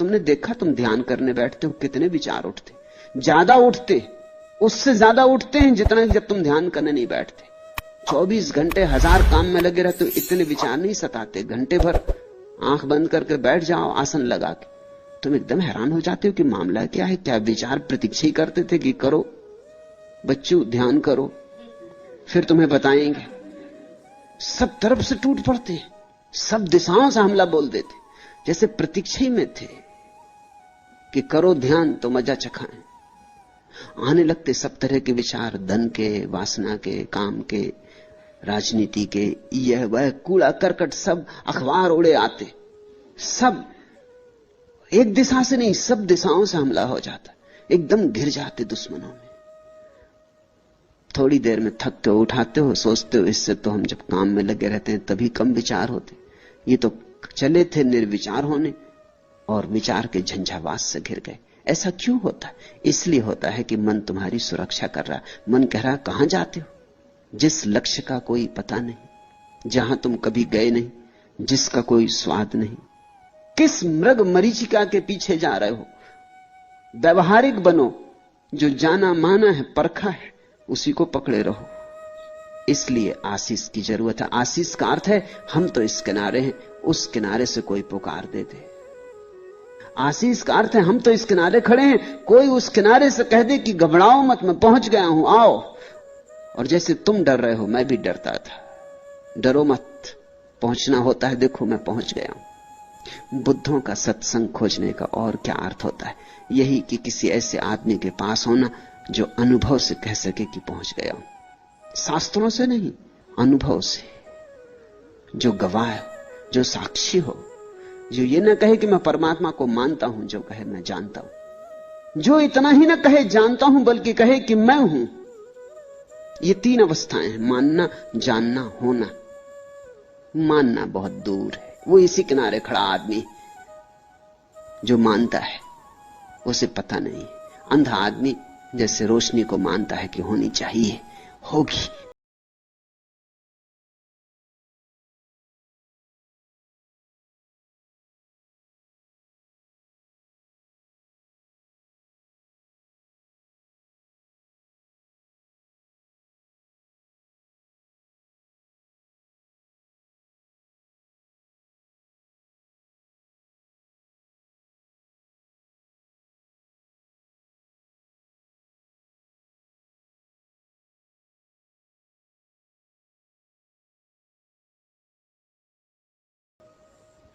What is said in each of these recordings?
तुमने देखा, तुम ध्यान करने बैठते हो कितने विचार उठते, ज्यादा उठते, उससे ज्यादा उठते हैं जितना जब तुम ध्यान करने नहीं बैठते। 24 घंटे 1000 काम में लगे रहते हो, इतने विचार नहीं सताते। घंटे भर आंख बंद करके बैठ जाओ आसन लगा के, तुम एकदम हैरान हो जाते हो कि मामला क्या है। क्या विचार प्रतीक्षा ही करते थे कि करो बच्चों ध्यान करो, फिर तुम्हें बताएंगे। सब तरफ से टूट पड़ते, सब दिशाओं से हमला बोल देते, जैसे प्रतीक्षा ही में थे कि करो ध्यान तो मजा चखाएं। आने लगते सब तरह के विचार, धन के, वासना के, काम के, राजनीति के, यह वह कूड़ा करकट सब अखबार उड़े आते। सब एक दिशा से नहीं, सब दिशाओं से हमला हो जाता, एकदम घिर जाते दुश्मनों में। थोड़ी देर में थक के उठाते हो, सोचते हो इससे तो हम जब काम में लगे रहते हैं तभी कम विचार होते, ये तो चले थे निर्विचार होने और विचार के झंझावात से घिर गए। ऐसा क्यों होता है? इसलिए होता है कि मन तुम्हारी सुरक्षा कर रहा है। मन कह रहा कहां जाते हो, जिस लक्ष्य का कोई पता नहीं, जहां तुम कभी गए नहीं, जिसका कोई स्वाद नहीं, किस मृग मरीचिका के पीछे जा रहे हो। व्यवहारिक बनो, जो जाना माना है, परखा है, उसी को पकड़े रहो। इसलिए आशीष की जरूरत है। आशीष का अर्थ है हम तो इस किनारे हैं, उस किनारे से कोई पुकार दे दे। आशीष का अर्थ है हम तो इस किनारे खड़े हैं, कोई उस किनारे से कह दे कि घबराओ मत, मैं पहुंच गया हूं, आओ। और जैसे तुम डर रहे हो मैं भी डरता था, डरो मत, पहुंचना होता है, देखो मैं पहुंच गया हूं। बुद्धों का सत्संग खोजने का और क्या अर्थ होता है? यही कि किसी ऐसे आदमी के पास होना जो अनुभव से कह सके कि पहुंच गया हूं। शास्त्रों से नहीं, अनुभव से, जो गवाह, जो साक्षी हो, जो ये न कहे कि मैं परमात्मा को मानता हूं, जो कहे मैं जानता हूं, जो इतना ही न कहे जानता हूं बल्कि कहे कि मैं हूं। ये 3 अवस्थाएं हैं, मानना, जानना, होना। मानना बहुत दूर है, वो इसी किनारे खड़ा आदमी जो मानता है, उसे पता नहीं। अंधा आदमी जैसे रोशनी को मानता है कि होनी चाहिए, होगी।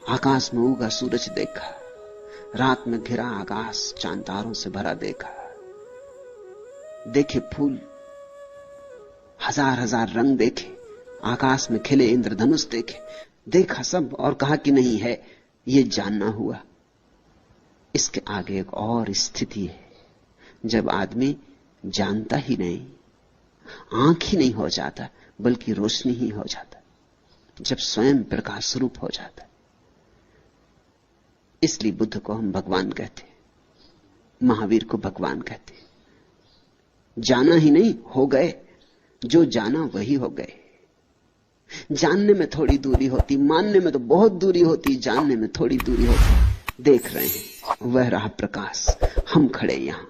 आकाश में उगा सूरज देखा, रात में घिरा आकाश चांद तारों से भरा देखा, देखे फूल, 1000 रंग देखे, आकाश में खिले इंद्रधनुष देखे, देखा सब और कहा कि नहीं है, ये जानना हुआ। इसके आगे एक और स्थिति है, जब आदमी जानता ही नहीं, आंख ही नहीं हो जाता बल्कि रोशनी ही हो जाता, जब स्वयं प्रकाश स्वरूप हो जाता। इसलिए बुद्ध को हम भगवान कहते, महावीर को भगवान कहते। जाना ही नहीं, हो गए, जो जाना वही हो गए। जानने में थोड़ी दूरी होती, मानने में तो बहुत दूरी होती, जानने में थोड़ी दूरी होती। देख रहे हैं, वह रहा प्रकाश, हम खड़े यहां।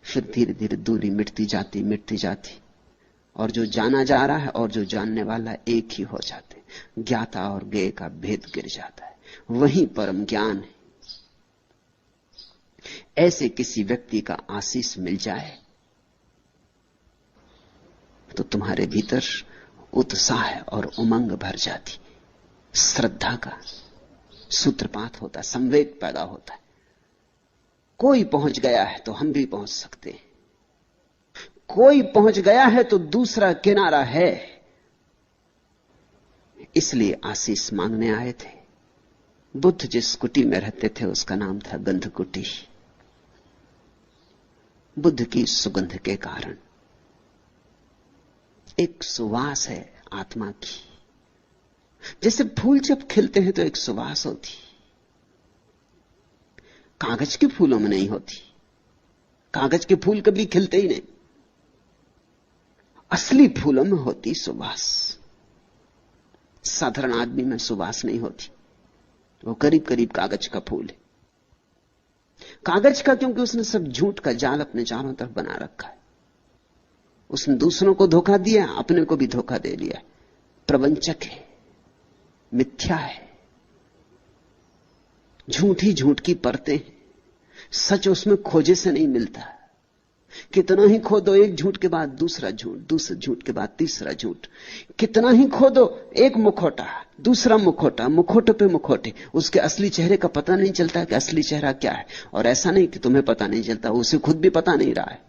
फिर धीरे धीरे दूरी मिटती जाती, और जो जाना जा रहा है और जो जानने वाला एक ही हो जाते। ज्ञाता और ज्ञेय का भेद गिर जाता है, वही परम ज्ञान है। ऐसे किसी व्यक्ति का आशीष मिल जाए तो तुम्हारे भीतर उत्साह और उमंग भर जाती, श्रद्धा का सूत्रपात होता, संवेग पैदा होता है। कोई पहुंच गया है तो हम भी पहुंच सकते हैं, कोई पहुंच गया है तो दूसरा किनारा है। इसलिए आशीष मांगने आए थे। बुद्ध जिस कुटी में रहते थे उसका नाम था गंध कुटी, बुद्ध की सुगंध के कारण। एक सुवास है आत्मा की, जैसे फूल जब खिलते हैं तो एक सुवास होती, कागज के फूलों में नहीं होती। कागज के फूल कभी खिलते ही नहीं, असली फूलों में होती सुवास। साधारण आदमी में सुवास नहीं होती, वो करीब करीब कागज का फूल है। कागज का, क्योंकि उसने सब झूठ का जाल अपने चारों तरफ बना रखा है। उसने दूसरों को धोखा दिया, अपने को भी धोखा दे लिया। प्रवंचक है, मिथ्या है, झूठ ही झूठ की परतें हैं। सच उसमें खोजे से नहीं मिलता। कितना ही खोदो, एक झूठ के बाद दूसरा झूठ, दूसरे झूठ के बाद तीसरा झूठ। कितना ही खोदो, एक मुखौटा, दूसरा मुखौटा, मुखौटे पे मुखौटे। उसके असली चेहरे का पता नहीं चलता कि असली चेहरा क्या है। और ऐसा नहीं कि तुम्हें पता नहीं चलता, उसे खुद भी पता नहीं रहा है।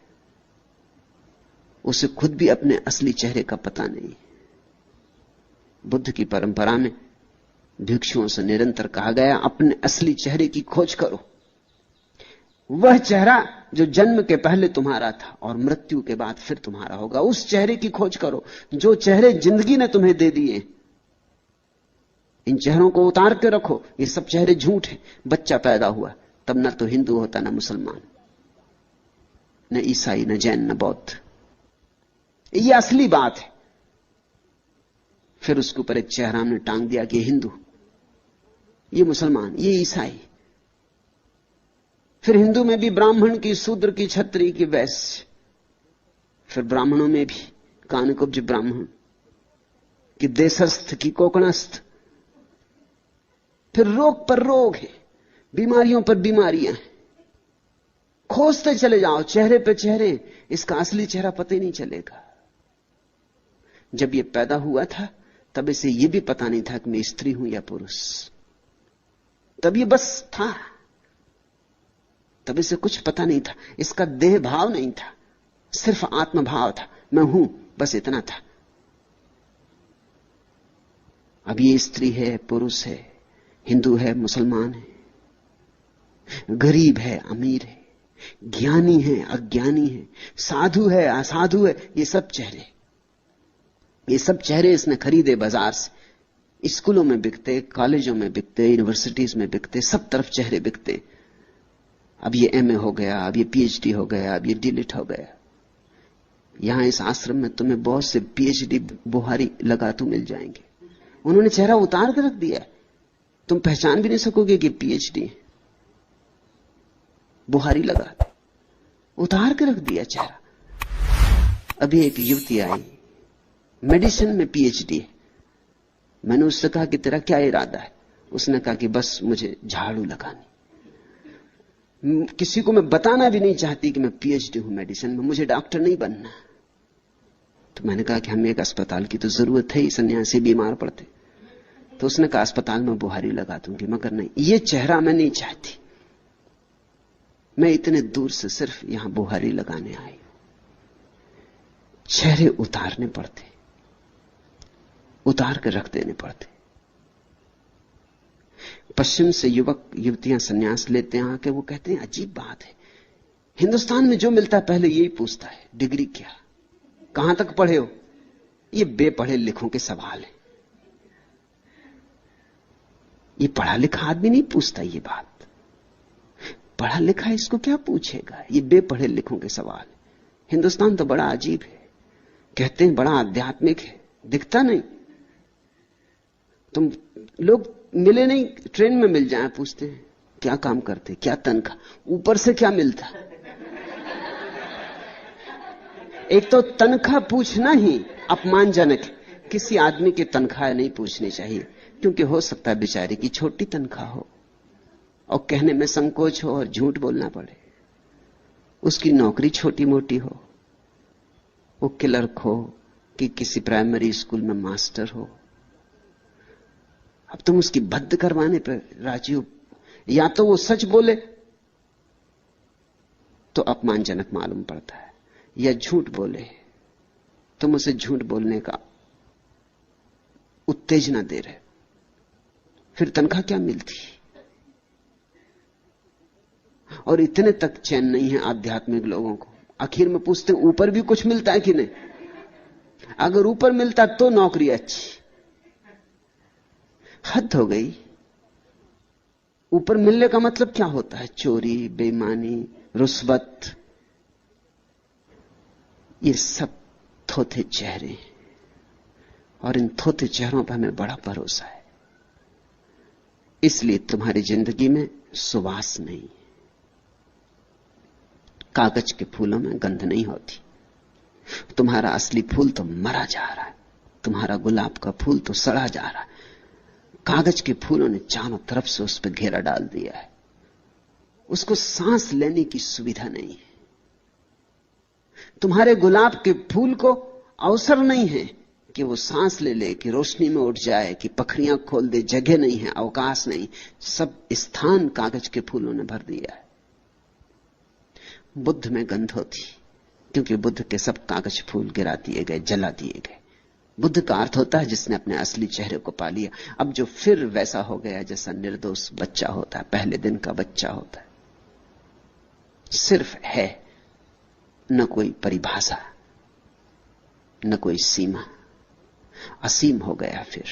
उसे खुद भी अपने असली चेहरे का पता नहीं। बुद्ध की परंपरा में भिक्षुओं से निरंतर कहा गया, अपने असली चेहरे की खोज करो। वह चेहरा जो जन्म के पहले तुम्हारा था और मृत्यु के बाद फिर तुम्हारा होगा, उस चेहरे की खोज करो। जो चेहरे जिंदगी ने तुम्हें दे दिए, इन चेहरों को उतार के रखो। ये सब चेहरे झूठ हैं। बच्चा पैदा हुआ तब न तो हिंदू होता, न मुसलमान, न ईसाई, न जैन, न बौद्ध। ये असली बात है। फिर उसके ऊपर एक चेहरा हमने टांग दिया कि हिंदू, ये मुसलमान, ये ईसाई। फिर हिंदू में भी ब्राह्मण की, शूद्र की, क्षत्रिय की, वैश्य। फिर ब्राह्मणों में भी कानकुब्ज ब्राह्मण कि देशस्थ की कोकणस्थ। फिर रोग पर रोग है, बीमारियों पर बीमारियां हैं। खोजते चले जाओ चेहरे पे चेहरे, इसका असली चेहरा पता ही नहीं चलेगा। जब ये पैदा हुआ था तब इसे ये भी पता नहीं था कि मैं स्त्री हूं या पुरुष। तब ये बस था, तब इसे कुछ पता नहीं था। इसका देह भाव नहीं था, सिर्फ आत्म भाव था। मैं हूं, बस इतना था। अब ये स्त्री है, पुरुष है, हिंदू है, मुसलमान है, गरीब है, अमीर है, ज्ञानी है, अज्ञानी है, साधु है, असाधु है। ये सब चेहरे, ये सब चेहरे इसने खरीदे बाजार से। स्कूलों में बिकते, कॉलेजों में बिकते, यूनिवर्सिटीज में बिकते, सब तरफ चेहरे बिकते। अब ये एमए हो गया, अब ये पीएचडी हो गया, अब ये डीलिट हो गया। यहां इस आश्रम में तुम्हें बहुत से पीएचडी बुहारी लगातू मिल जाएंगे। उन्होंने चेहरा उतार कर रख दिया, तुम पहचान भी नहीं सकोगे कि पीएचडी बुहारी लगा, उतार के रख दिया चेहरा। अभी एक युवती आई, मेडिसिन में पीएचडी है। मैंने उससे कहा कि तेरा क्या इरादा है? उसने कहा कि बस मुझे झाड़ू लगानी। किसी को मैं बताना भी नहीं चाहती कि मैं पीएचडी हूं मेडिसिन में, मुझे डॉक्टर नहीं बनना। तो मैंने कहा कि हमें एक अस्पताल की तो जरूरत है ही, सन्यासी बीमार पड़ते। तो उसने कहा अस्पताल में बुहारी लगा दूंगी, मगर नहीं, ये चेहरा मैं नहीं चाहती। मैं इतने दूर से सिर्फ यहां बुहारी लगाने आई। चेहरे उतारने पड़ते, उतार कर रख देने पड़ते। पश्चिम से युवक युवतियां सन्यास लेते हैं आके, वो कहते हैं अजीब बात है, हिंदुस्तान में जो मिलता है पहले यही पूछता है, डिग्री क्या, कहां तक पढ़े हो। ये बेपढ़े लिखों के सवाल है। ये पढ़ा लिखा आदमी नहीं पूछता ये बात। पढ़ा लिखा इसको क्या पूछेगा, ये बेपढ़े लिखों के सवाल। हिंदुस्तान तो बड़ा अजीब है, कहते हैं बड़ा आध्यात्मिक है, दिखता नहीं। तुम लोग मिले नहीं, ट्रेन में मिल जाए, पूछते हैं क्या काम करते, क्या तनख्वाह, ऊपर से क्या मिलता। एक तो तनख्वाह पूछना ही अपमानजनक है। किसी आदमी की तनख्वाह नहीं पूछनी चाहिए, क्योंकि हो सकता है बेचारे की छोटी तनख्वाह हो और कहने में संकोच हो और झूठ बोलना पड़े। उसकी नौकरी छोटी मोटी हो, वो क्लर्क हो कि किसी प्राइमरी स्कूल में मास्टर हो। अब तुम उसकी भद्द करवाने पर राजी हो। या तो वो सच बोले तो अपमानजनक मालूम पड़ता है, या झूठ बोले तुम उसे झूठ बोलने का उत्तेजना दे रहे, फिर तनख्वाह क्या मिलती। और इतने तक चैन नहीं है आध्यात्मिक लोगों को, आखिर में पूछते हैं ऊपर भी कुछ मिलता है कि नहीं। अगर ऊपर मिलता तो नौकरी अच्छी। हद हो गई। ऊपर मिलने का मतलब क्या होता है? चोरी, बेईमानी, रुस्वत, ये सब थोथे चेहरे हैं। और इन थोथे चेहरों पर हमें बड़ा भरोसा है। इसलिए तुम्हारी जिंदगी में सुवास नहीं, कागज के फूलों में गंध नहीं होती। तुम्हारा असली फूल तो मरा जा रहा है, तुम्हारा गुलाब का फूल तो सड़ा जा रहा है। कागज के फूलों ने चारों तरफ से उस पर घेरा डाल दिया है, उसको सांस लेने की सुविधा नहीं है। तुम्हारे गुलाब के फूल को अवसर नहीं है कि वो सांस ले ले, कि रोशनी में उठ जाए, कि पखरियां खोल दे। जगह नहीं है, अवकाश नहीं, सब स्थान कागज के फूलों ने भर दिया है। बुद्ध में गंध होती, क्योंकि बुद्ध के सब कागज फूल गिरा दिए गए, जला दिए गए। बुद्ध का अर्थ होता है जिसने अपने असली चेहरे को पा लिया। अब जो फिर वैसा हो गया जैसा निर्दोष बच्चा होता है, पहले दिन का बच्चा होता है, सिर्फ है, न कोई परिभाषा, न कोई सीमा, असीम हो गया। फिर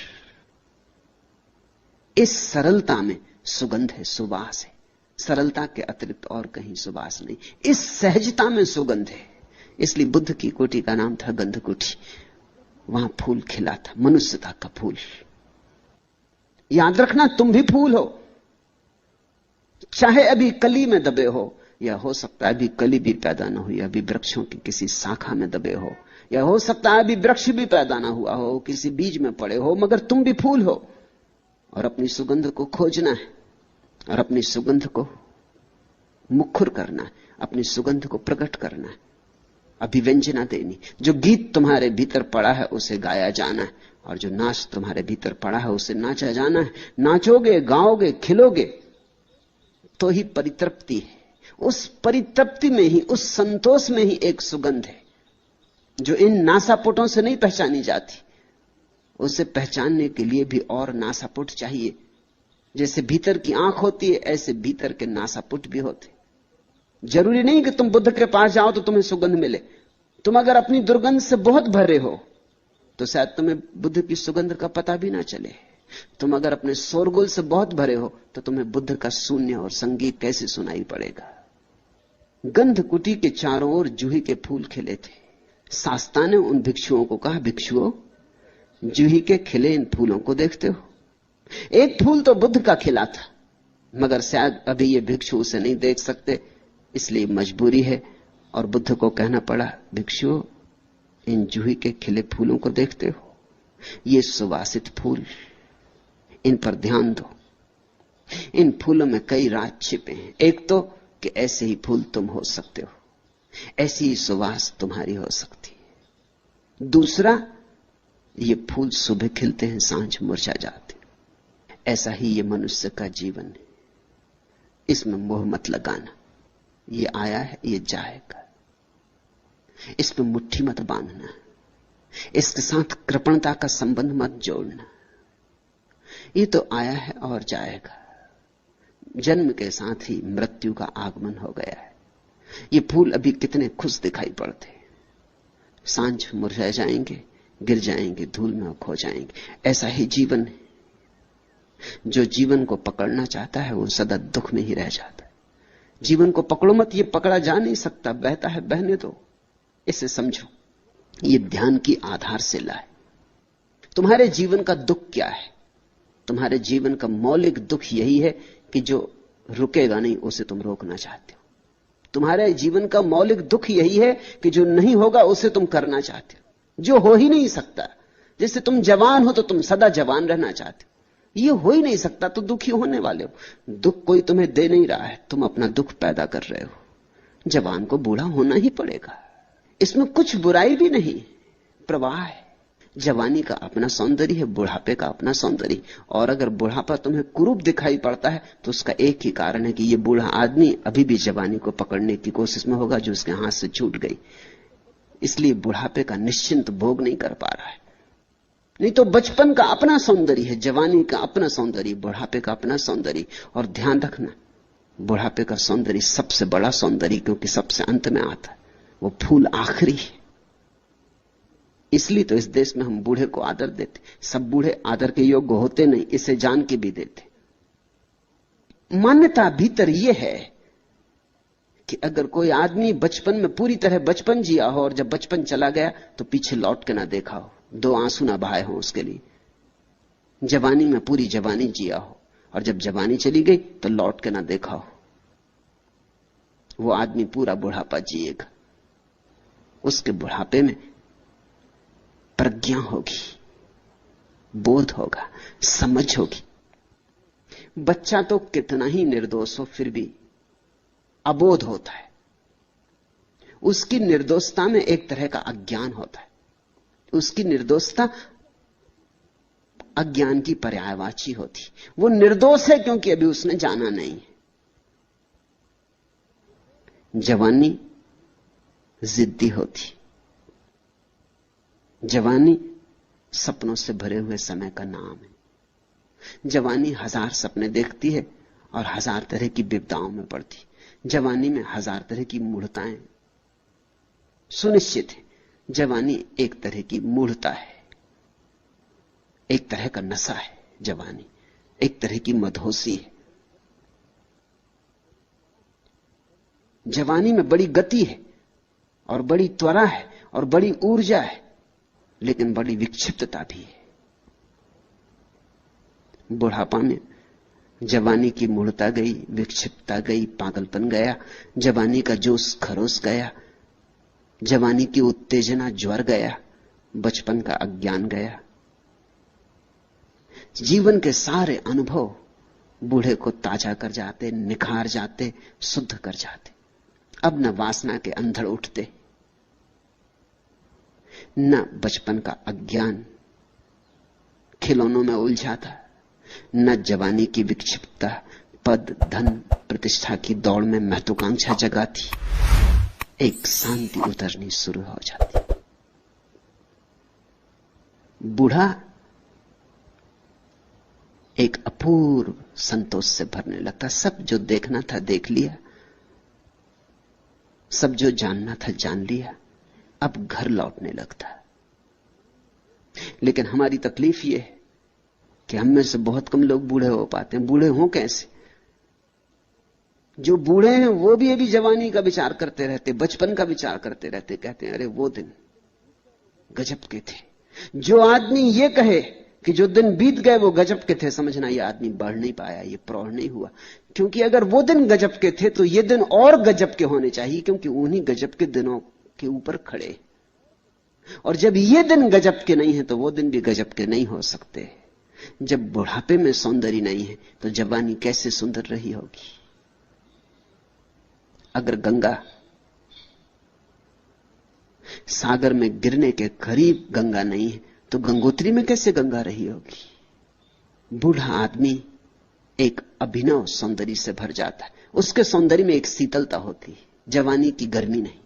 इस सरलता में सुगंध है, सुवास है। सरलता के अतिरिक्त और कहीं सुवास नहीं, इस सहजता में सुगंध है। इसलिए बुद्ध की कोठी का नाम था गंध कोठी। वहां फूल खिला था, मनुष्यता का फूल। याद रखना, तुम भी फूल हो, चाहे अभी कली में दबे हो, या हो सकता है अभी कली भी पैदा ना हुई, अभी वृक्षों की किसी शाखा में दबे हो, या हो सकता है अभी वृक्ष भी पैदा ना हुआ हो, किसी बीज में पड़े हो, मगर तुम भी फूल हो। और अपनी सुगंध को खोजना है, और अपनी सुगंध को मुखर करना है, अपनी सुगंध को प्रकट करना है, अभिव्यंजना देनी। जो गीत तुम्हारे भीतर पड़ा है उसे गाया जाना है, और जो नाच तुम्हारे भीतर पड़ा है उसे नाचा जाना है। नाचोगे, गाओगे, खिलोगे तो ही परितृप्ति है। उस परितृप्ति में ही, उस संतोष में ही एक सुगंध है जो इन नासापुटों से नहीं पहचानी जाती। उसे पहचानने के लिए भी और नासापुट चाहिए। जैसे भीतर की आंख होती है, ऐसे भीतर के नासापुट भी होते। जरूरी नहीं कि तुम बुद्ध के पास जाओ तो तुम्हें सुगंध मिले। तुम अगर अपनी दुर्गंध से बहुत भरे हो तो शायद तुम्हें बुद्ध की सुगंध का पता भी ना चले। तुम अगर अपने शोरगुल से बहुत भरे हो तो तुम्हें बुद्ध का शून्य और संगीत कैसे सुनाई पड़ेगा। गंध कुटी के चारों ओर जूही के फूल खिले थे। शास्ता ने उन भिक्षुओं को कहा, भिक्षुओं, जूही के खिले इन फूलों को देखते हो? एक फूल तो बुद्ध का खिला था, मगर शायद अभी ये भिक्षु उसे नहीं देख सकते, इसलिए मजबूरी है। और बुद्ध को कहना पड़ा, भिक्षुओं, इन जूही के खिले फूलों को देखते हो? ये सुवासित फूल, इन पर ध्यान दो। इन फूलों में कई राज छिपे हैं। एक तो कि ऐसे ही फूल तुम हो सकते हो, ऐसी ही सुवास तुम्हारी हो सकती है। दूसरा, ये फूल सुबह खिलते हैं, सांझ मुरझा जाते। ऐसा ही ये मनुष्य का जीवन है। इसमें मोह मत लगाना। ये आया है, ये जाएगा। इस पे मुट्ठी मत बांधना, इसके साथ कृपणता का संबंध मत जोड़ना। ये तो आया है और जाएगा। जन्म के साथ ही मृत्यु का आगमन हो गया है। ये फूल अभी कितने खुश दिखाई पड़ते, सांझ मुरझा जाएंगे, गिर जाएंगे, धूल में खो जाएंगे। ऐसा ही जीवन है। जो जीवन को पकड़ना चाहता है वो सदा दुख में ही रह जाता है। जीवन को पकड़ो मत, ये पकड़ा जा नहीं सकता, बहता है बहने दो। इसे समझो, ये ध्यान की आधारशिला है। तुम्हारे जीवन का दुख क्या है? तुम्हारे जीवन का मौलिक दुख यही है कि जो रुकेगा नहीं उसे तुम रोकना चाहते हो। तुम्हारे जीवन का मौलिक दुख यही है कि जो नहीं होगा उसे तुम करना चाहते हो, जो हो ही नहीं सकता। जैसे तुम जवान हो तो तुम सदा जवान रहना चाहते हो, ये हो ही नहीं सकता तो दुखी होने वाले हो। दुख कोई तुम्हें दे नहीं रहा है, तुम अपना दुख पैदा कर रहे हो। जवान को बूढ़ा होना ही पड़ेगा, इसमें कुछ बुराई भी नहीं, प्रवाह है। जवानी का अपना सौंदर्य है, बुढ़ापे का अपना सौंदर्य। और अगर बुढ़ापा तुम्हें कुरूप दिखाई पड़ता है तो उसका एक ही कारण है कि यह बूढ़ा आदमी अभी भी जवानी को पकड़ने की कोशिश में होगा जो उसके हाथ से छूट गई, इसलिए बुढ़ापे का निश्चिंत भोग नहीं कर पा रहा है। नहीं तो बचपन का अपना सौंदर्य है, जवानी का अपना सौंदर्य, बुढ़ापे का अपना सौंदर्य। और ध्यान रखना, बुढ़ापे का सौंदर्य सबसे बड़ा सौंदर्य, क्योंकि सबसे अंत में आता है। वो फूल आखिरी है। इसलिए तो इस देश में हम बूढ़े को आदर देते। सब बूढ़े आदर के योग्य होते नहीं, इसे जान के भी देते। मान्यता भीतर यह है कि अगर कोई आदमी बचपन में पूरी तरह बचपन जिया हो और जब बचपन चला गया तो पीछे लौट के ना देखा हो, दो आंसू ना बहाए हो उसके लिए। जवानी में पूरी जवानी जिया हो और जब जवानी चली गई तो लौट के ना देखा हो। वो आदमी पूरा बुढ़ापा जिएगा। उसके बुढ़ापे में प्रज्ञा होगी, बोध होगा, समझ होगी। बच्चा तो कितना ही निर्दोष हो फिर भी अबोध होता है। उसकी निर्दोषता में एक तरह का अज्ञान होता है। उसकी निर्दोषता अज्ञान की पर्यायवाची होती। वो निर्दोष है क्योंकि अभी उसने जाना नहीं है। जवानी जिद्दी होती, जवानी सपनों से भरे हुए समय का नाम है। जवानी हजार सपने देखती है और हजार तरह की विपदाओं में पड़ती। जवानी में हजार तरह की मूढ़ताएं सुनिश्चित है। जवानी एक तरह की मूढ़ता है, एक तरह का नशा है। जवानी एक तरह की मदहोशी है। जवानी में बड़ी गति है और बड़ी त्वरा है और बड़ी ऊर्जा है, लेकिन बड़ी विक्षिप्तता भी है। बुढ़ापा में जवानी की मूढ़ता गई, विक्षिप्तता गई, पागलपन गया, जवानी का जोश खरोश गया, जवानी की उत्तेजना ज्वर गया, बचपन का अज्ञान गया। जीवन के सारे अनुभव बूढ़े को ताजा कर जाते, निखार जाते, शुद्ध कर जाते। अब न वासना के अंधड़ उठते, न बचपन का अज्ञान खिलौनों में उलझाता, न जवानी की विक्षिप्तता पद धन प्रतिष्ठा की दौड़ में महत्वाकांक्षा जगाती। एक शांति उतरनी शुरू हो जाती। बूढ़ा एक अपूर्व संतोष से भरने लगता। सब जो देखना था देख लिया, सब जो जानना था जान लिया, अब घर लौटने लगता। लेकिन हमारी तकलीफ यह है कि हम में से बहुत कम लोग बूढ़े हो पाते हैं। बूढ़े हों कैसे? जो बूढ़े हैं वो भी अभी जवानी का विचार करते रहते, बचपन का विचार करते रहते, कहते हैं अरे वो दिन गजब के थे। जो आदमी ये कहे कि जो दिन बीत गए वो गजब के थे, समझना ये आदमी बढ़ नहीं पाया, ये प्रौढ़ नहीं हुआ। क्योंकि अगर वो दिन गजब के थे तो ये दिन और गजब के होने चाहिए, क्योंकि उन्हीं गजब के दिनों के ऊपर खड़े। और जब ये दिन गजब के नहीं है तो वो दिन भी गजब के नहीं हो सकते। जब बुढ़ापे में सौंदर्य नहीं है तो जवानी कैसे सुंदर रही होगी? अगर गंगा सागर में गिरने के करीब गंगा नहीं है तो गंगोत्री में कैसे गंगा रही होगी? बूढ़ा आदमी एक अभिनव सौंदर्य से भर जाता है। उसके सौंदर्य में एक शीतलता होती है, जवानी की गर्मी नहीं।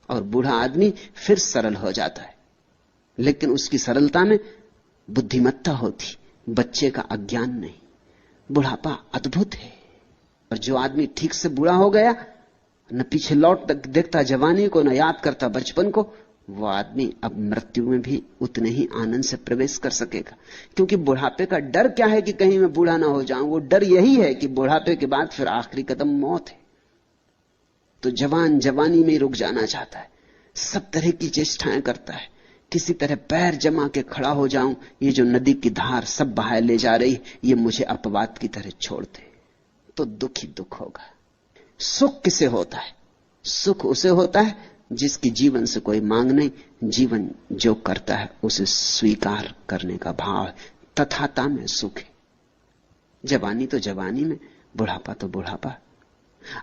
और बूढ़ा आदमी फिर सरल हो जाता है, लेकिन उसकी सरलता में बुद्धिमत्ता होती, बच्चे का अज्ञान नहीं। बुढ़ापा अद्भुत है। और जो आदमी ठीक से बूढ़ा हो गया, न पीछे लौट देखता जवानी को, न याद करता बचपन को, वो आदमी अब मृत्यु में भी उतने ही आनंद से प्रवेश कर सकेगा। क्योंकि बुढ़ापे का डर क्या है कि कहीं मैं बूढ़ा ना हो जाऊं? वो डर यही है कि बुढ़ापे के बाद फिर आखिरी कदम मौत है। तो जवान जवानी में रुक जाना चाहता है, सब तरह की चेष्टाएं करता है, किसी तरह पैर जमा के खड़ा हो जाऊं, ये जो नदी की धार सब बहा ले जा रही, ये मुझे अपवाद की तरह छोड़ दे। तो दुख ही दुख होगा। सुख किसे होता है? सुख उसे होता है जिसकी जीवन से कोई मांग नहीं, जीवन जो करता है उसे स्वीकार करने का भाव है। तथाता में सुख है। जवानी तो जवानी में, बुढ़ापा तो बुढ़ापा।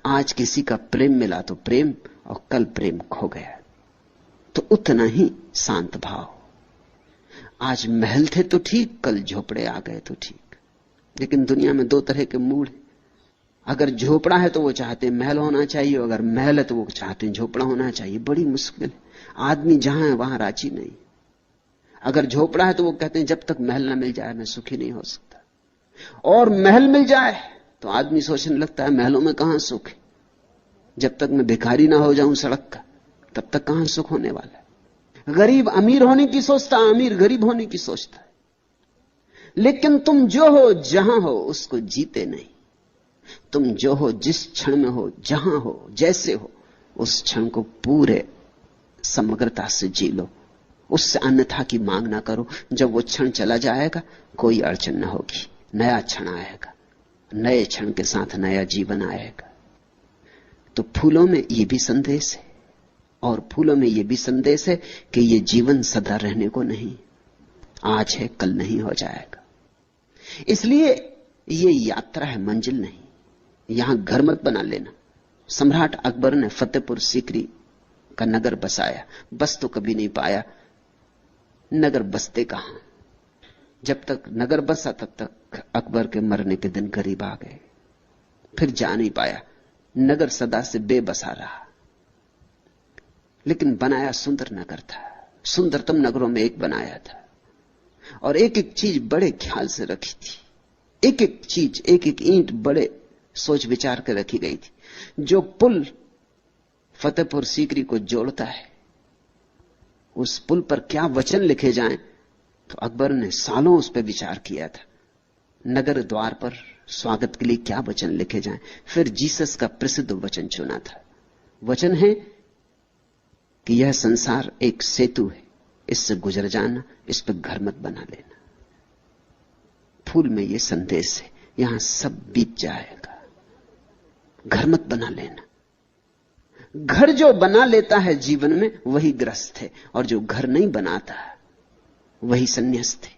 आज किसी का प्रेम मिला तो प्रेम, और कल प्रेम खो गया तो उतना ही शांत भाव। आज महल थे तो ठीक, कल झोपड़े आ गए तो ठीक। लेकिन दुनिया में दो तरह के मूड हैं। अगर झोपड़ा है तो वो चाहते हैं महल होना चाहिए, अगर महल है तो वो चाहते हैं झोपड़ा होना चाहिए। बड़ी मुश्किल है। आदमी जहां है वहां राजी नहीं। अगर झोपड़ा है तो वो कहते हैं जब तक महल ना मिल जाए मैं सुखी नहीं हो सकता, और महल मिल जाए तो आदमी सोचने लगता है महलों में कहां सुख है, जब तक मैं भिखारी ना हो जाऊं सड़क का तब तक कहां सुख होने वाला है। गरीब अमीर होने की सोचता, अमीर गरीब होने की सोचता है। लेकिन तुम जो हो जहां हो उसको जीते नहीं। तुम जो हो, जिस क्षण में हो, जहां हो, जैसे हो, उस क्षण को पूरे समग्रता से जी लो। उससे अन्यथा की मांग ना करो। जब वो क्षण चला जाएगा कोई अड़चन ना होगी, नया क्षण आएगा, नए क्षण के साथ नया जीवन आएगा। तो फूलों में यह भी संदेश है, और फूलों में यह भी संदेश है कि यह जीवन सदा रहने को नहीं, आज है कल नहीं हो जाएगा। इसलिए यह यात्रा है, मंजिल नहीं। यहां घर मत बना लेना। सम्राट अकबर ने फतेहपुर सीकरी का नगर बसाया, बस तो कभी नहीं पाया। नगर बसते कहां? जब तक नगर बसा तब तक अकबर के मरने के दिन करीब आ गए, फिर जा नहीं पाया। नगर सदा से बेबसा रहा, लेकिन बनाया सुंदर नगर था, सुंदरतम नगरों में एक बनाया था, और एक एक चीज बड़े ख्याल से रखी थी। एक एक चीज, एक एक ईंट बड़े सोच विचार कर रखी गई थी। जो पुल फतेहपुर सीकरी को जोड़ता है, उस पुल पर क्या वचन लिखे जाएं, तो अकबर ने सालों उस पर विचार किया था। नगर द्वार पर स्वागत के लिए क्या वचन लिखे जाएं। फिर जीसस का प्रसिद्ध वचन चुना था। वचन है कि यह संसार एक सेतु है, इससे गुजर जाना, इस पर घर मत बना लेना। फूल में यह संदेश है, यहां सब बीत जाएगा, घर मत बना लेना। घर जो बना लेता है जीवन में वही ग्रस्त है, और जो घर नहीं बनाता वही संन्यास्त है।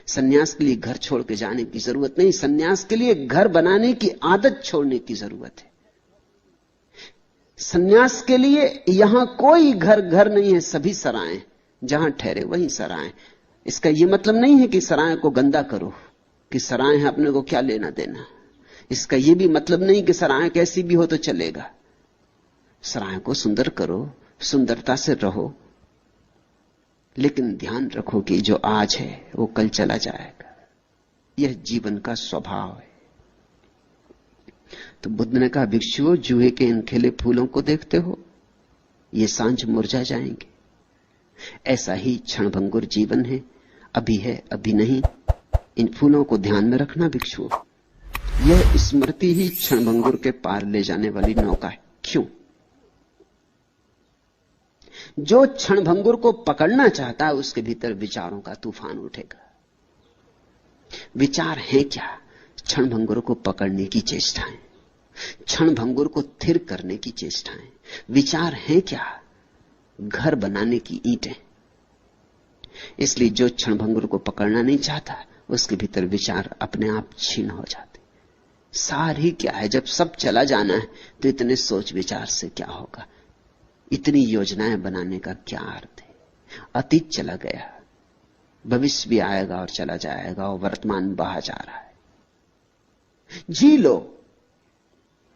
संन्यास के लिए घर छोड़ के जाने की जरूरत नहीं, संन्यास के लिए घर बनाने की आदत छोड़ने की जरूरत है। संन्यास के लिए यहां कोई घर घर नहीं है, सभी सराएं, जहां ठहरे वहीं सराएं। इसका यह मतलब नहीं है कि सराय को गंदा करो, कि सराय है अपने को क्या लेना देना। इसका यह भी मतलब नहीं कि सराय कैसी भी हो तो चलेगा। सराय को सुंदर करो, सुंदरता से रहो, लेकिन ध्यान रखो कि जो आज है वो कल चला जाएगा। यह जीवन का स्वभाव है। तो बुद्ध ने कहा, भिक्षुओं, जूहे के इन खिले फूलों को देखते हो, ये सांझ मुरझा जाएंगे। ऐसा ही क्षणभंगुर जीवन है, अभी है अभी नहीं। इन फूलों को ध्यान में रखना भिक्षुओं। यह स्मृति ही क्षणभंगुर के पार ले जाने वाली नौका है। क्यों? जो क्षणभंगुर को पकड़ना चाहता है उसके भीतर विचारों का तूफान उठेगा। विचार है क्या? क्षणभंगुर को पकड़ने की चेष्टाएं, क्षणभंगुर को थिर करने की चेष्टाएं। विचार है क्या? घर बनाने की ईंटें। इसलिए जो क्षणभंगुर को पकड़ना नहीं चाहता उसके भीतर विचार अपने आप छीन हो जाते। सार ही क्या है? जब सब चला जाना है तो इतने सोच विचार से क्या होगा? इतनी योजनाएं बनाने का क्या अर्थ है? अतीत चला गया, भविष्य भी आएगा और चला जाएगा, और वर्तमान बहा जा रहा है। जी लो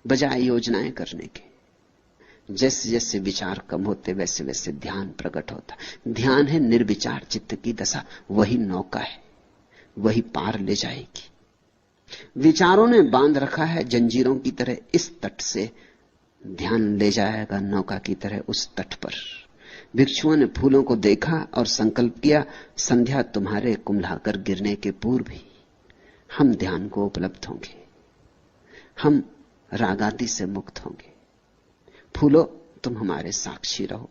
बजाय योजनाएं करने के। जैसे जैसे विचार कम होते वैसे वैसे ध्यान प्रकट होता। ध्यान है निर्विचार चित्त की दशा, वही नौका है, वही पार ले जाएगी। विचारों ने बांध रखा है जंजीरों की तरह इस तट से, ध्यान ले जाएगा नौका की तरह उस तट पर। भिक्षुओं ने फूलों को देखा और संकल्प किया, संध्या तुम्हारे कुम्हलाकर गिरने के पूर्व ही हम ध्यान को उपलब्ध होंगे, हम रागादि से मुक्त होंगे। फूलो तुम हमारे साक्षी रहो।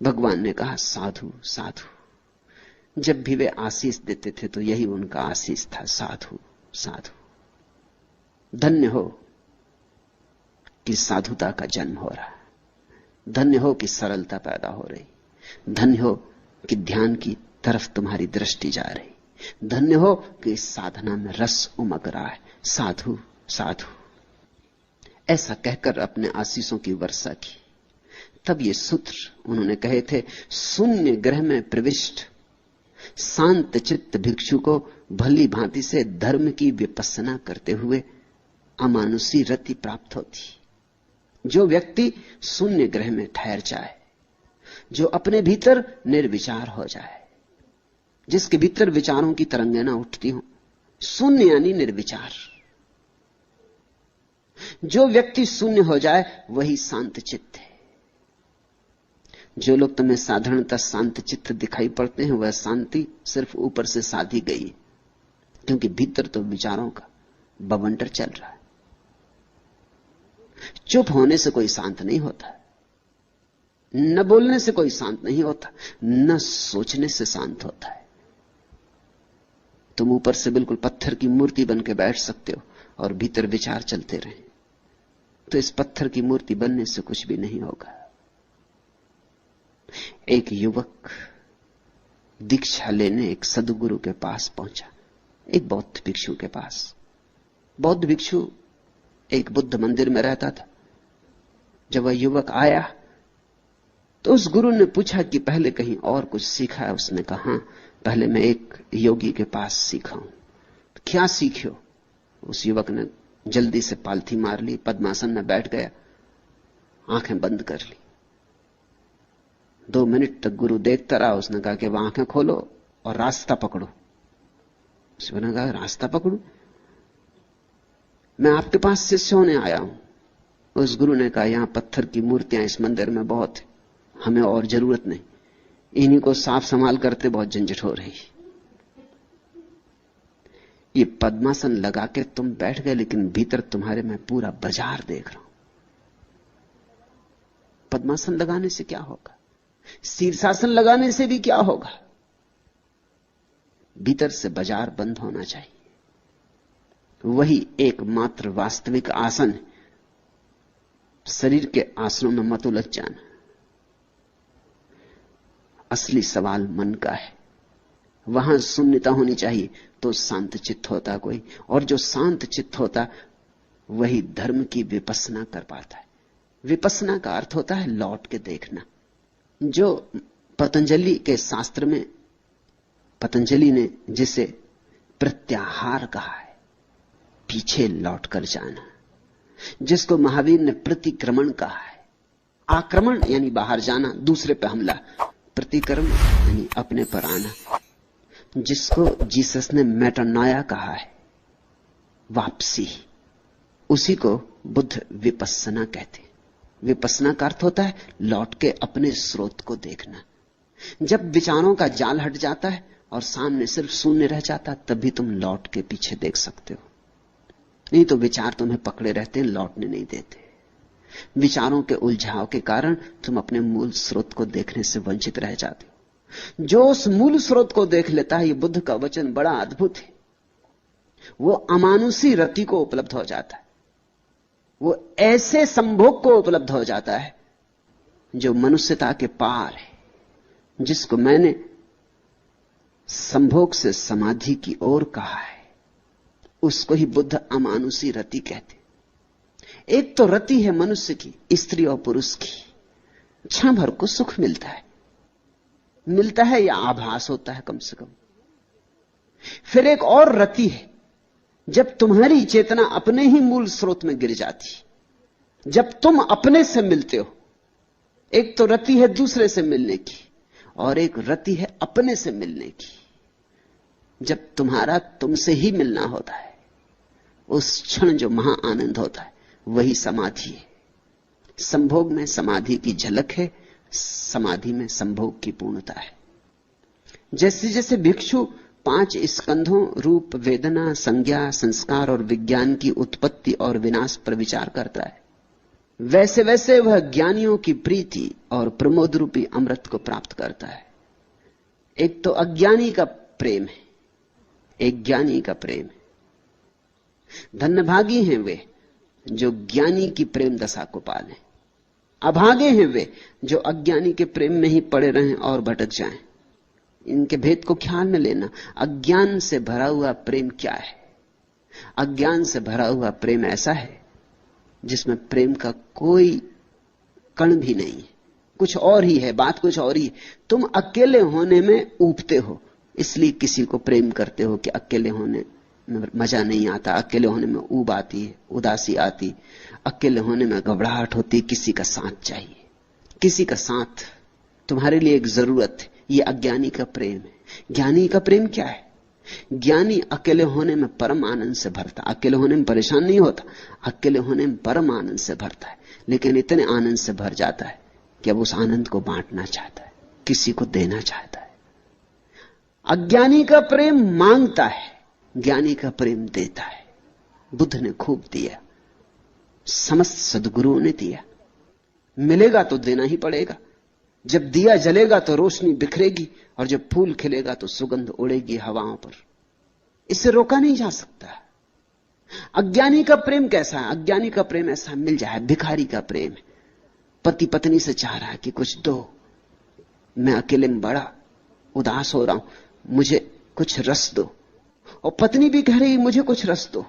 भगवान ने कहा, साधु साधु। जब भी वे आशीष देते थे तो यही उनका आशीष था, साधु साधु। धन्य हो कि साधुता का जन्म हो रहा, धन्य हो कि सरलता पैदा हो रही, धन्य हो कि ध्यान की तरफ तुम्हारी दृष्टि जा रही, धन्य हो कि इस साधना में रस उमग रहा है। साधु साधु। ऐसा कहकर अपने आशीषों की वर्षा की। तब ये सूत्र उन्होंने कहे थे, शून्य ग्रह में प्रविष्ट शांत चित्त भिक्षु को भली भांति से धर्म की विपස්සना करते हुए अमानुषी रति प्राप्त होती। जो व्यक्ति शून्य ग्रह में ठहर जाए, जो अपने भीतर निर्विचार हो जाए, जिसके भीतर विचारों की तरंगें ना उठती हो, शून्य यानी निर्विचार। जो व्यक्ति शून्य हो जाए वही शांत चित्त है। जो लोग तुम्हें साधारणतः शांत चित्त दिखाई पड़ते हैं वह शांति सिर्फ ऊपर से साधी गई है, क्योंकि भीतर तो विचारों का बवंडर चल रहा है। चुप होने से कोई शांत नहीं होता, न बोलने से कोई शांत नहीं होता, न सोचने से शांत होता है। तुम ऊपर से बिल्कुल पत्थर की मूर्ति बन के बैठ सकते हो और भीतर विचार चलते रहे, तो इस पत्थर की मूर्ति बनने से कुछ भी नहीं होगा। एक युवक दीक्षा लेने एक सदगुरु के पास पहुंचा, एक बौद्ध भिक्षु के पास। बौद्ध भिक्षु एक बुद्ध मंदिर में रहता था। जब वह युवक आया तो उस गुरु ने पूछा कि पहले कहीं और कुछ सीखा है? उसने कहा, हां, पहले मैं एक योगी के पास सीखा हूं। क्या सीखो? उस युवक ने जल्दी से पालथी मार ली, पद्मासन में बैठ गया, आंखें बंद कर ली। 2 मिनट तक गुरु देखता रहा। उसने कहा कि वह आंखें खोलो और रास्ता पकड़ो। उसने कहा, रास्ता पकड़ू? मैं आपके पास शिष्य होने आया हूं। उस गुरु ने कहा, यहां पत्थर की मूर्तियां इस मंदिर में बहुत है, हमें और जरूरत नहीं, इन्हीं को साफ संभाल करते बहुत झंझट हो रही। ये पद्मासन लगा के तुम बैठ गए, लेकिन भीतर तुम्हारे मैं पूरा बाजार देख रहा हूं। पद्मासन लगाने से क्या होगा? शीर्षासन लगाने से भी क्या होगा? भीतर से बाजार बंद होना चाहिए। वही एकमात्र वास्तविक आसन है। शरीर के आसनों में मत उलझ जाना। असली सवाल मन का है। वहां शून्यता होनी चाहिए तो शांत चित्त होता कोई, और जो शांत चित्त होता वही धर्म की विपස්සना कर पाता है। विपස්සना का अर्थ होता है लौट के देखना। जो पतंजलि के शास्त्र में पतंजलि ने जिसे प्रत्याहार कहा है, पीछे लौट कर जाना, जिसको महावीर ने प्रतिक्रमण कहा है, आक्रमण यानी बाहर जाना, दूसरे पे हमला, प्रतिक्रमण यानी अपने पर आना, जिसको जीसस ने मेटानॉया कहा है, वापसी, उसी को बुद्ध विपස්සना कहते हैं। विपස්සना का अर्थ होता है लौट के अपने स्रोत को देखना। जब विचारों का जाल हट जाता है और सामने सिर्फ शून्य रह जाता, तभी तुम लौट के पीछे देख सकते हो। नहीं तो विचार तुम्हें पकड़े रहते हैं, लौटने नहीं देते। विचारों के उलझाव के कारण तुम अपने मूल स्रोत को देखने से वंचित रह जाते हो। जो उस मूल स्रोत को देख लेता है, ये बुद्ध का वचन बड़ा अद्भुत है, वो अमानुषी रति को उपलब्ध हो जाता है। वो ऐसे संभोग को उपलब्ध हो जाता है जो मनुष्यता के पार है, जिसको मैंने संभोग से समाधि की ओर कहा है, उसको ही बुद्ध अमानुषी रति कहते। एक तो रति है मनुष्य की, स्त्री और पुरुष की, क्षण भर को सुख मिलता है या आभास होता है कम से कम। फिर एक और रति है, जब तुम्हारी चेतना अपने ही मूल स्रोत में गिर जाती, जब तुम अपने से मिलते हो। एक तो रति है दूसरे से मिलने की, और एक रति है अपने से मिलने की। जब तुम्हारा तुमसे ही मिलना होता है, उस क्षण जो महा आनंद होता है, वही समाधि है। संभोग में समाधि की झलक है, समाधि में संभोग की पूर्णता है। जैसे जैसे भिक्षु 5 स्कंधों रूप, वेदना, संज्ञा, संस्कार और विज्ञान की उत्पत्ति और विनाश पर विचार करता है, वैसे वैसे वह ज्ञानियों की प्रीति और प्रमोद रूपी अमृत को प्राप्त करता है। एक तो अज्ञानी का प्रेम है, एक ज्ञानी का प्रेम है। धन्यभागी हैं वे जो ज्ञानी की प्रेम दशा को पालें, अभागे हैं वे जो अज्ञानी के प्रेम में ही पड़े रहें और भटक जाएं। इनके भेद को ख्याल में लेना। अज्ञान से भरा हुआ प्रेम क्या है? अज्ञान से भरा हुआ प्रेम ऐसा है जिसमें प्रेम का कोई कण भी नहीं है, कुछ और ही है, बात कुछ और ही है। तुम अकेले होने में ऊबते हो, इसलिए किसी को प्रेम करते हो कि अकेले होने में मजा नहीं आता, अकेले होने में ऊब आती है, उदासी आती, अकेले होने में घबराहट होती, किसी का साथ चाहिए, किसी का साथ तुम्हारे लिए एक जरूरत है। यह अज्ञानी का प्रेम है। ज्ञानी का प्रेम क्या है? ज्ञानी अकेले होने में परम आनंद से भरता, अकेले होने में परेशान नहीं होता, अकेले होने में परम आनंद से भरता है। लेकिन इतने आनंद से भर जाता है कि अब उस आनंद को बांटना चाहता है, किसी को देना चाहता है। अज्ञानी का प्रेम मांगता है, ज्ञानी का प्रेम देता है। बुद्ध ने खूब दिया, समस्त सद्गुरुओं ने दिया। मिलेगा तो देना ही पड़ेगा। जब दिया जलेगा तो रोशनी बिखरेगी, और जब फूल खिलेगा तो सुगंध उड़ेगी हवाओं पर। इसे रोका नहीं जा सकता। अज्ञानी का प्रेम कैसा है? अज्ञानी का प्रेम ऐसा मिल जाए, भिखारी का प्रेम है। पति पत्नी से चाह रहा है कि कुछ दो, मैं अकेले में बड़ा उदास हो रहा हूं, मुझे कुछ रस दो। और पत्नी भी कह रही मुझे कुछ रस दो।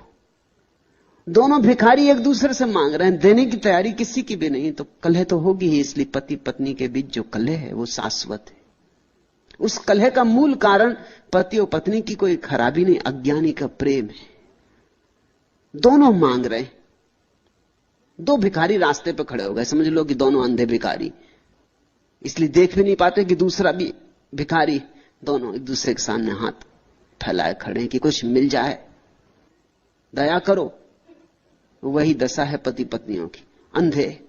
दोनों भिखारी एक दूसरे से मांग रहे हैं, देने की तैयारी किसी की भी नहीं, तो कलह तो होगी ही। इसलिए पति पत्नी के बीच जो कलह है वो शाश्वत है। उस कलह का मूल कारण पति और पत्नी की कोई खराबी नहीं, अज्ञानी का प्रेम है। दोनों मांग रहे हैं। दो भिखारी रास्ते पर खड़े हो गए, समझ लो कि दोनों अंधे भिखारी, इसलिए देख भी नहीं पाते कि दूसरा भी भिखारी। दोनों एक दूसरे के सामने हाथ फैलाए खड़े हैं कि कुछ मिल जाए, दया करो। वही दशा है पति पत्नियों की, अंधे,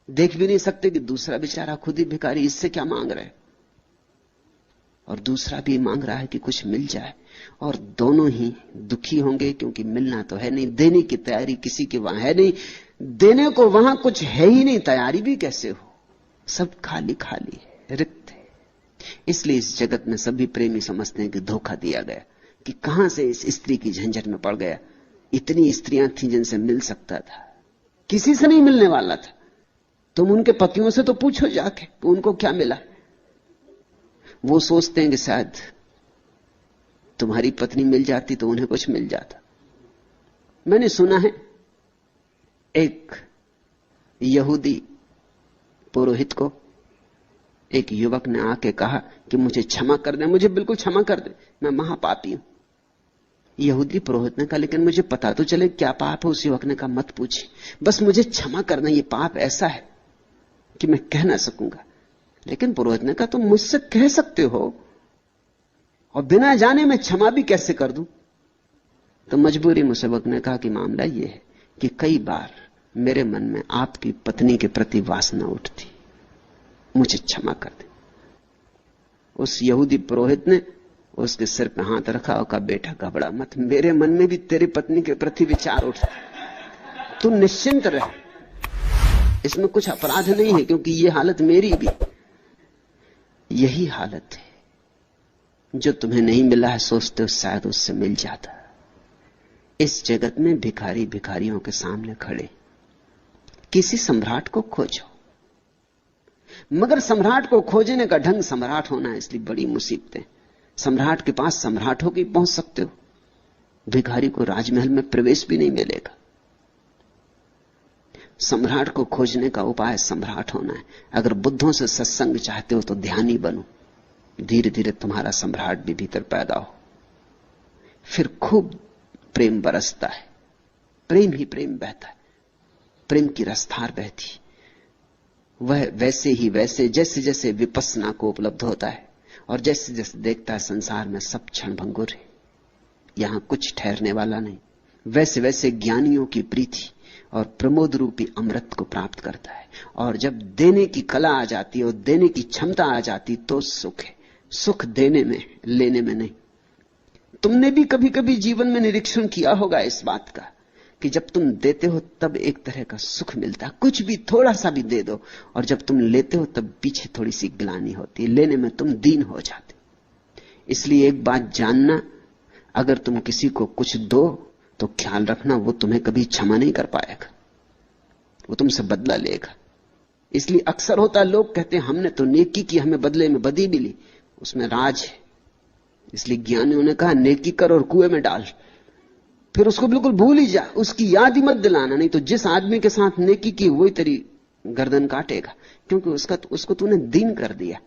देख भी नहीं सकते कि दूसरा बेचारा खुद ही भिखारी, इससे क्या मांग रहे। और दूसरा भी मांग रहा है कि कुछ मिल जाए, और दोनों ही दुखी होंगे क्योंकि मिलना तो है नहीं, देने की तैयारी किसी के वहां है नहीं, देने को वहां कुछ है ही नहीं, तैयारी भी कैसे हो, सब खाली खाली है, रिक्त है। इसलिए इस जगत में सभी प्रेमी समझते हैं कि धोखा दिया गया, कि कहां से इस स्त्री की झंझट में पड़ गया। इतनी स्त्रियां थी जिनसे मिल सकता था, किसी से नहीं मिलने वाला था। तुम उनके पतियों से तो पूछो जाके कि उनको क्या मिला। वो सोचते हैं कि शायद तुम्हारी पत्नी मिल जाती तो उन्हें कुछ मिल जाता। मैंने सुना है एक यहूदी पुरोहित को एक युवक ने आके कहा कि मुझे क्षमा कर दे, मुझे बिल्कुल क्षमा कर दे, मैं महापापी हूं। यहूदी पुरोहित ने कहा लेकिन मुझे पता तो चले क्या पाप है। उस युवक ने कहा मत पूछिए, बस मुझे क्षमा करना, ये पाप ऐसा है कि मैं कह ना सकूंगा। लेकिन पुरोहित ने कहा तुम मुझसे कह सकते हो और बिना जाने मैं क्षमा भी कैसे कर दूं। तो मजबूरी में सेवक ने कहा कि मामला यह है कि कई बार मेरे मन में आपकी पत्नी के प्रति वासना उठती, मुझे क्षमा कर दे। उस यहूदी पुरोहित ने उसके सिर पे हाथ रखा और कहा बेटा घबरा मत, मेरे मन में भी तेरी पत्नी के प्रति विचार उठते, तू निश्चिंत रह, इसमें कुछ अपराध नहीं है, क्योंकि यह हालत मेरी भी। यही हालत है जो तुम्हें नहीं मिला है, सोचते हो शायद उससे मिल जाता। इस जगत में भिखारी भिखारियों के सामने खड़े, किसी सम्राट को खोजो, मगर सम्राट को खोजने का ढंग सम्राट होना है, इसलिए बड़ी मुसीबतें। सम्राट के पास सम्राट होकर पहुंच सकते हो, भिखारी को राजमहल में प्रवेश भी नहीं मिलेगा। सम्राट को खोजने का उपाय सम्राट होना है। अगर बुद्धों से सत्संग चाहते हो तो ध्यानी बनो, धीरे धीरे तुम्हारा सम्राट भी भीतर पैदा हो। फिर खूब प्रेम बरसता है, प्रेम ही प्रेम बहता है, प्रेम की रसधार बहती। वह वैसे ही वैसे जैसे जैसे विपस्सना को उपलब्ध होता है और जैसे जैसे देखता है संसार में सब क्षण भंगुर है, यहां कुछ ठहरने वाला नहीं, वैसे वैसे ज्ञानियों की प्रीति और प्रमोद रूपी अमृत को प्राप्त करता है। और जब देने की कला आ जाती है और देने की क्षमता आ जाती तो सुख है। सुख देने में, लेने में नहीं। तुमने भी कभी कभी जीवन में निरीक्षण किया होगा इस बात का कि जब तुम देते हो तब एक तरह का सुख मिलता है, कुछ भी थोड़ा सा भी दे दो, और जब तुम लेते हो तब पीछे थोड़ी सी ग्लानि होती है, लेने में तुम दीन हो जाते। इसलिए एक बात जानना, अगर तुम किसी को कुछ दो तो ख्याल रखना वो तुम्हें कभी क्षमा नहीं कर पाएगा, वो तुमसे बदला लेगा। इसलिए अक्सर होता है लोग कहते हैं हमने तो नेकी की, हमें बदले में बदी मिली, उसमें राज है। इसलिए ज्ञानियों ने कहा नेकी कर और कुएं में डाल, फिर उसको बिल्कुल भूल ही जा, उसकी याद ही मत दिलाना, नहीं तो जिस आदमी के साथ नेकी की वही तेरी गर्दन काटेगा, क्योंकि उसको तूने दीन कर दिया।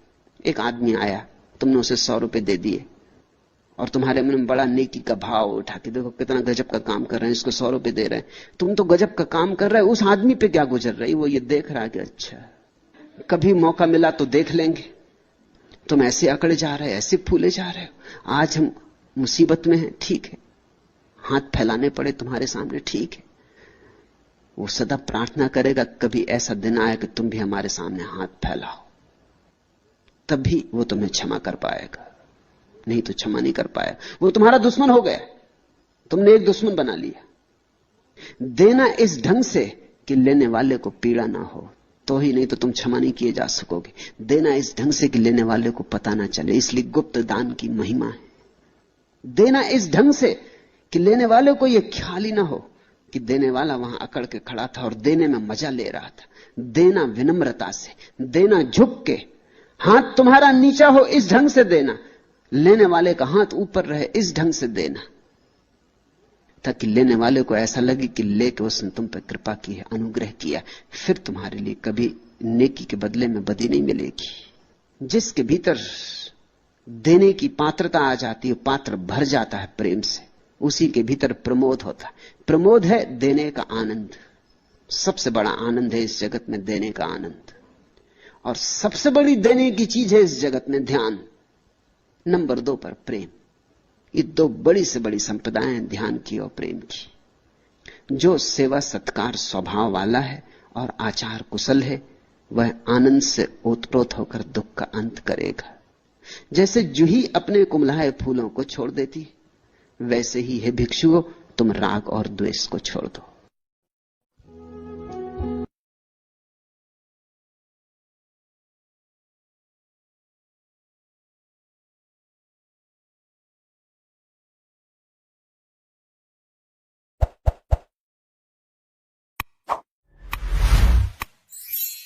एक आदमी आया, तुमने उसे 100 रुपए दे दिए और तुम्हारे मन में बड़ा नेकी का भाव उठा कि देखो कितना गजब का काम कर रहे हैं, इसको 100 रुपए दे रहे हैं। तुम तो गजब का काम कर रहे हो, उस आदमी पे क्या गुजर रही, वो ये देख रहा है कि अच्छा कभी मौका मिला तो देख लेंगे। तुम ऐसे अकड़े जा रहे हो, ऐसे फूले जा रहे हो। आज हम मुसीबत में हैं, ठीक है, हाथ फैलाने पड़े तुम्हारे सामने, ठीक है। वो सदा प्रार्थना करेगा कभी ऐसा दिन आए कि तुम भी हमारे सामने हाथ फैलाओ, तभी वो तुम्हें क्षमा कर पाएगा, नहीं तो क्षमा नहीं कर पाएगा। वो तुम्हारा दुश्मन हो गया, तुमने एक दुश्मन बना लिया। देना इस ढंग से कि लेने वाले को पीड़ा ना हो तो ही, नहीं तो तुम क्षमा नहीं किए जा सकोगे। देना इस ढंग से कि लेने वाले को पता ना चले, इसलिए गुप्त दान की महिमा है। देना इस ढंग से कि लेने वाले को यह ख्याल ही ना हो कि देने वाला वहां अकड़ के खड़ा था और देने में मजा ले रहा था। देना विनम्रता से, देना झुक के, हाथ तुम्हारा नीचा हो इस ढंग से देना, लेने वाले का हाथ ऊपर रहे इस ढंग से देना, ताकि लेने वाले को ऐसा लगे कि लेके उसने तुम पर कृपा की है, अनुग्रह किया। फिर तुम्हारे लिए कभी नेकी के बदले में बदी नहीं मिलेगी। जिसके भीतर देने की पात्रता आ जाती है, पात्र भर जाता है प्रेम से, उसी के भीतर प्रमोद होता है। प्रमोद है देने का आनंद। सबसे बड़ा आनंद है इस जगत में देने का आनंद, और सबसे बड़ी देने की चीज है इस जगत में ध्यान। नंबर 2 पर प्रेम। ये 2 बड़ी से बड़ी संपदाएं हैं, ध्यान की और प्रेम की। जो सेवा सत्कार स्वभाव वाला है और आचार कुशल है, वह आनंद से ओतप्रोत होकर दुख का अंत करेगा। जैसे जूही अपने कुमलाए फूलों को छोड़ देती, वैसे ही है भिक्षुओं, तुम राग और द्वेष को छोड़ दो।